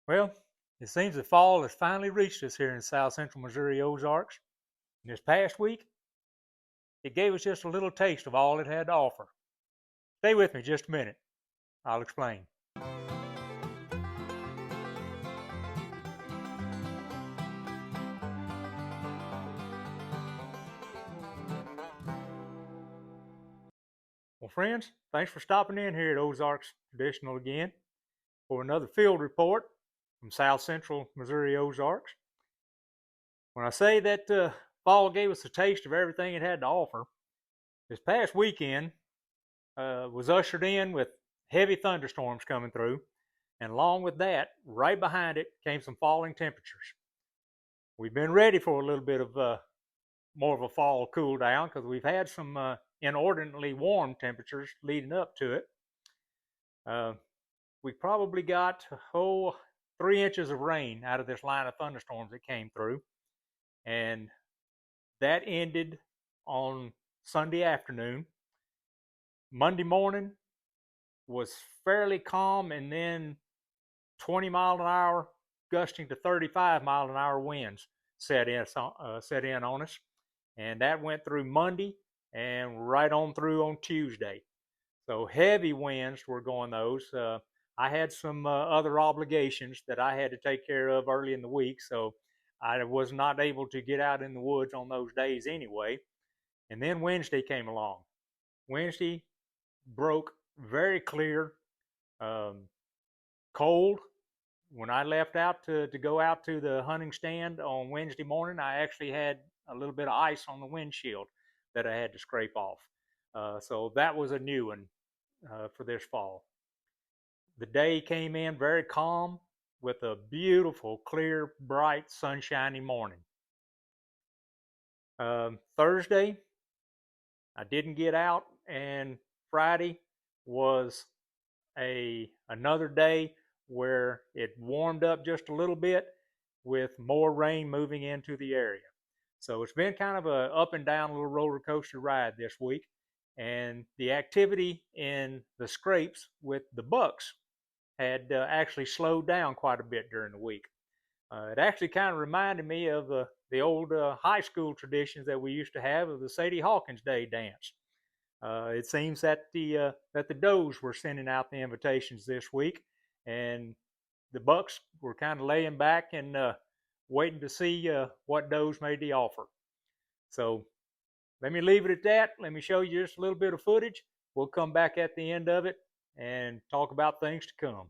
Well, it seems that fall has finally reached us here in South Central Missouri Ozarks. And this past week, it gave us just a little taste of all it had to offer. Stay with me just a minute. I'll explain. Well, friends, thanks for stopping in here at Ozarks Traditional again for another field report from South Central Missouri Ozarks. When I say that fall gave us a taste of everything it had to offer, this past weekend was ushered in with heavy thunderstorms coming through, and along with that, right behind it, came some falling temperatures. We've been ready for a little bit of more of a fall cool down because we've had some inordinately warm temperatures leading up to it. Uh, we probably got 3 inches of rain out of this line of thunderstorms that came through, and that ended on Sunday afternoon. Monday morning was fairly calm, and then 20 mile an hour, gusting to 35-mile-an-hour winds set in on us, and that went through Monday and right on through on Tuesday. So heavy winds were going those. I had some other obligations that I had to take care of early in the week, so I was not able to get out in the woods on those days anyway. And then Wednesday came along. Wednesday broke very clear, um, cold. When I left out to go out to the hunting stand on Wednesday morning, I actually had a little bit of ice on the windshield that I had to scrape off. So that was a new one for this fall. The day came in very calm with a beautiful, clear, bright, sunshiny morning. Thursday, I didn't get out, and Friday was another day where it warmed up just a little bit with more rain moving into the area. So it's been kind of a up and down little roller coaster ride this week, and the activity in the scrapes with the bucks had actually slowed down quite a bit during the week. It actually kind of reminded me of the old high school traditions that we used to have of the Sadie Hawkins Day dance. It seems that the does were sending out the invitations this week, and the bucks were kind of laying back and waiting to see what does made the offer. So let me leave it at that. Let me show you just a little bit of footage. We'll come back at the end of it and talk about things to come.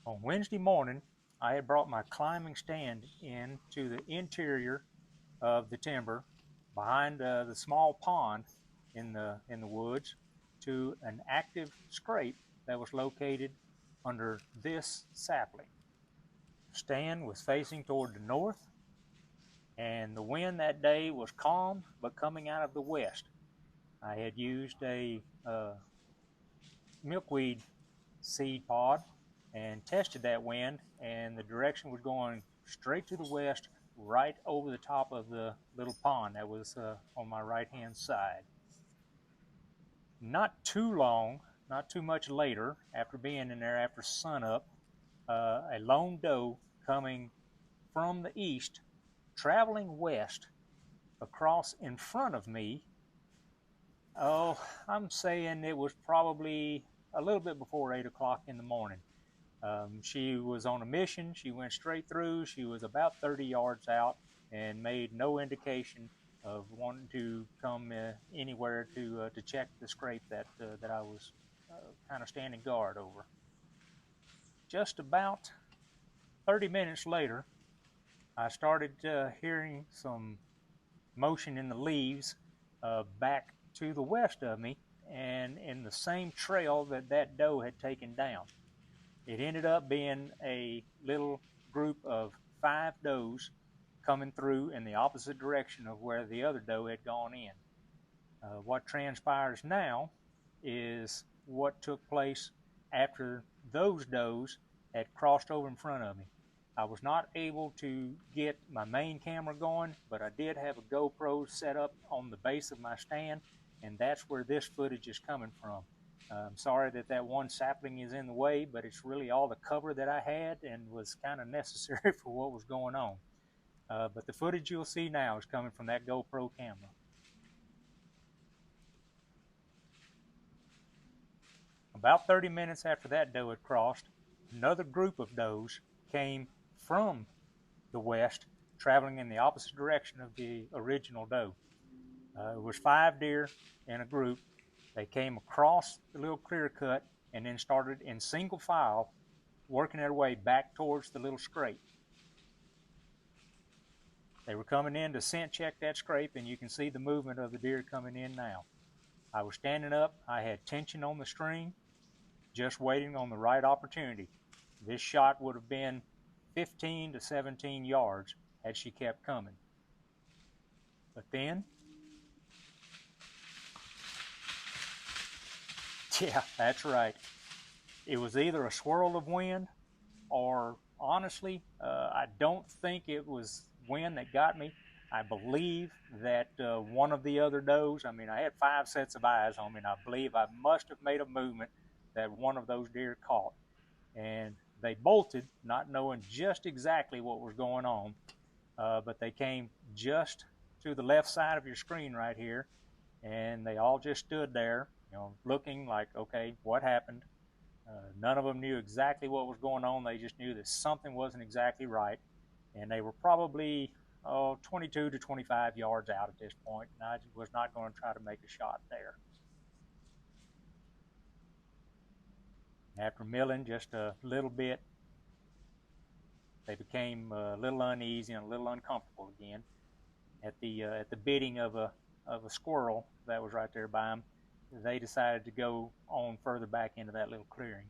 On Wednesday morning, I had brought my climbing stand into the interior of the timber behind the small pond in the woods to an active scrape that was located under this sapling. The stand was facing toward the north, and the wind that day was calm but coming out of the west. I had used a milkweed seed pod and tested that wind, and the direction was going straight to the west, right over the top of the little pond that was on my right hand side. Not too long, not too much later, after being in there after sunup, a lone doe coming from the east, traveling west across in front of me. Oh, I'm saying it was probably a little bit before 8 o'clock in the morning. She was on a mission. She went straight through. She was about 30 yards out and made no indication of wanting to come anywhere to check the scrape that I was kind of standing guard over. Just about 30 minutes later, I started hearing some motion in the leaves back to the west of me and in the same trail that doe had taken down. It ended up being a little group of 5 does coming through in the opposite direction of where the other doe had gone in. What transpires now is what took place after those does had crossed over in front of me. I was not able to get my main camera going, but I did have a GoPro set up on the base of my stand, and that's where this footage is coming from. I'm sorry that one sapling is in the way, but it's really all the cover that I had and was kind of necessary for what was going on. But the footage you'll see now is coming from that GoPro camera. About 30 minutes after that doe had crossed, another group of does came from the west, traveling in the opposite direction of the original doe. It was 5 deer in a group. They came across the little clear cut and then started in single file working their way back towards the little scrape. They were coming in to scent check that scrape, and you can see the movement of the deer coming in now. I was standing up. I had tension on the string, just waiting on the right opportunity. This shot would have been 15 to 17 yards had she kept coming. But then, yeah, that's right. It was either a swirl of wind or honestly, I don't think it was wind that got me. I believe that one of the other does, I mean, I had 5 sets of eyes on me, and I believe I must have made a movement that one of those deer caught. And they bolted, not knowing just exactly what was going on, but they came just to the left side of your screen right here, and they all just stood there, looking like, okay, what happened? None of them knew exactly what was going on. They just knew that something wasn't exactly right, and they were probably 22 to 25 yards out at this point, and I was not going to try to make a shot there. After milling just a little bit, they became a little uneasy and a little uncomfortable again. At the bidding of a squirrel that was right there by them, they decided to go on further back into that little clearing.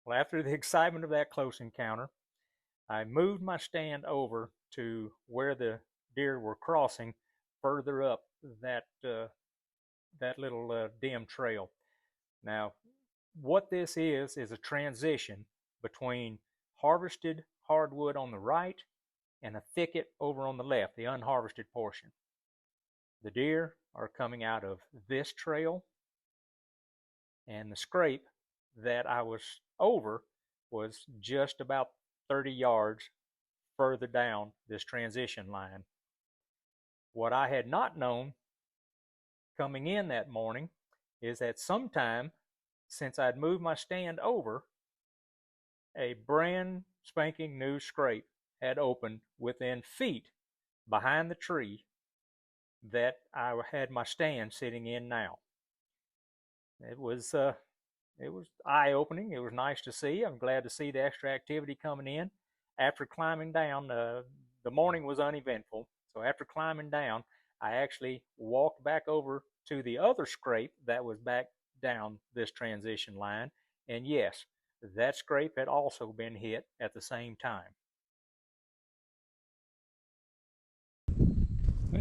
Well, after the excitement of that close encounter, I moved my stand over to where the deer were crossing further up that little dim trail. Now, what this is a transition between harvested hardwood on the right and a thicket over on the left, the unharvested portion. The deer are coming out of this trail, and the scrape that I was over was just about 30 yards further down this transition line. What I had not known coming in that morning is that sometime since I'd moved my stand over, a brand spanking new scrape had opened within feet behind the tree that I had my stand sitting in now. It was eye-opening. It was nice to see. I'm glad to see the extra activity coming in. After climbing down, the morning was uneventful. So after climbing down, I actually walked back over to the other scrape that was back down this transition line. And yes, that scrape had also been hit at the same time.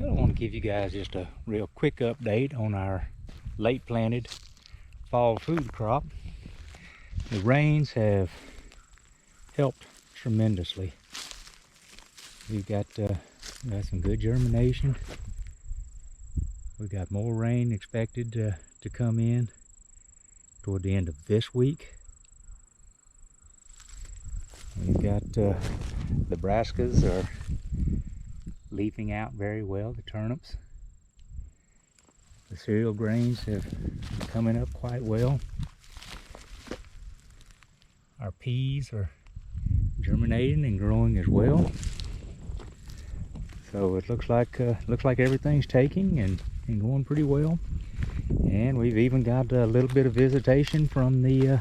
Well, I want to give you guys just a real quick update on our late planted fall food crop. The rains have helped tremendously. We've got some good germination. We've got more rain expected to come in toward the end of this week. We've got the brassicas are leafing out very well, the turnips. The cereal grains have coming up quite well. Our peas are germinating and growing as well. So it looks like everything's taking and going pretty well. And we've even got a little bit of visitation from the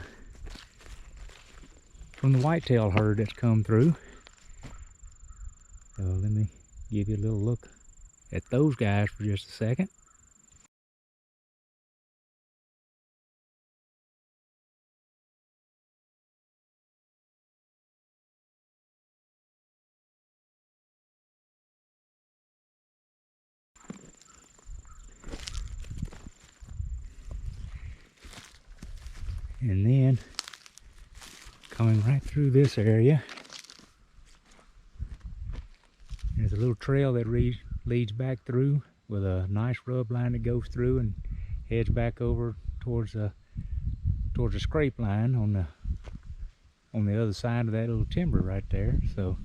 whitetail herd that's come through. So let me give you a little look at those guys for just a second. And then coming right through this area, there's a little trail that leads back through with a nice rub line that goes through and heads back over towards the scrape line on the other side of that little timber right there. So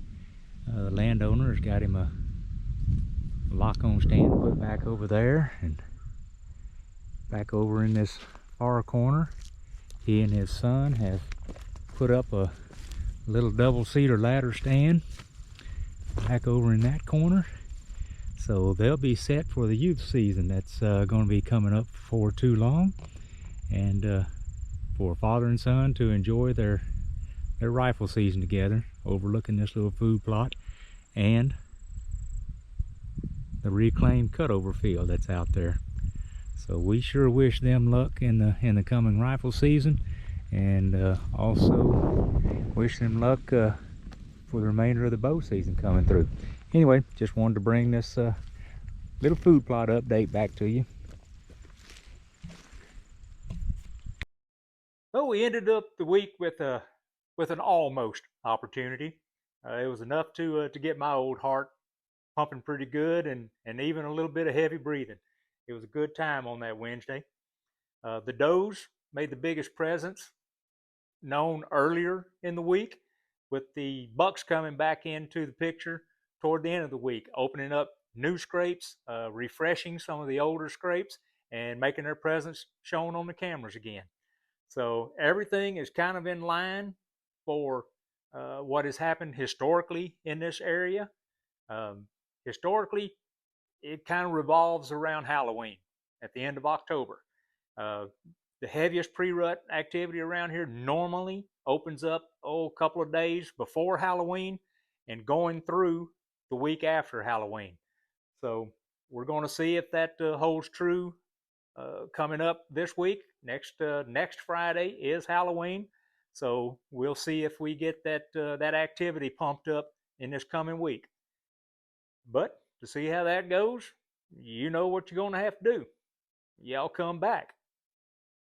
the landowner has got him a lock-on stand put back over there, and back over in this far corner, he and his son have put up a little double cedar ladder stand back over in that corner. So they'll be set for the youth season that's going to be coming up before too long, and for father and son to enjoy their rifle season together, overlooking this little food plot and the reclaimed cutover field that's out there. So we sure wish them luck in the coming rifle season, and also wish them luck for the remainder of the bow season coming through. Anyway, just wanted to bring this little food plot update back to you. Well, we ended up the week with an almost opportunity. It was enough to get my old heart pumping pretty good, and even a little bit of heavy breathing. It was a good time on that Wednesday. The does made the biggest presence known earlier in the week, with the bucks coming back into the picture toward the end of the week, opening up new scrapes, refreshing some of the older scrapes, and making their presence shown on the cameras again. So everything is kind of in line for what has happened historically in this area. Historically, it kind of revolves around Halloween at the end of October. Uh, the heaviest pre-rut activity around here normally opens up a couple of days before Halloween and going through the week after Halloween. So we're going to see if that holds true coming up this week. Next Friday is Halloween, so we'll see if we get that activity pumped up in this coming week. But to see how that goes, you know what you're going to have to do. Y'all come back.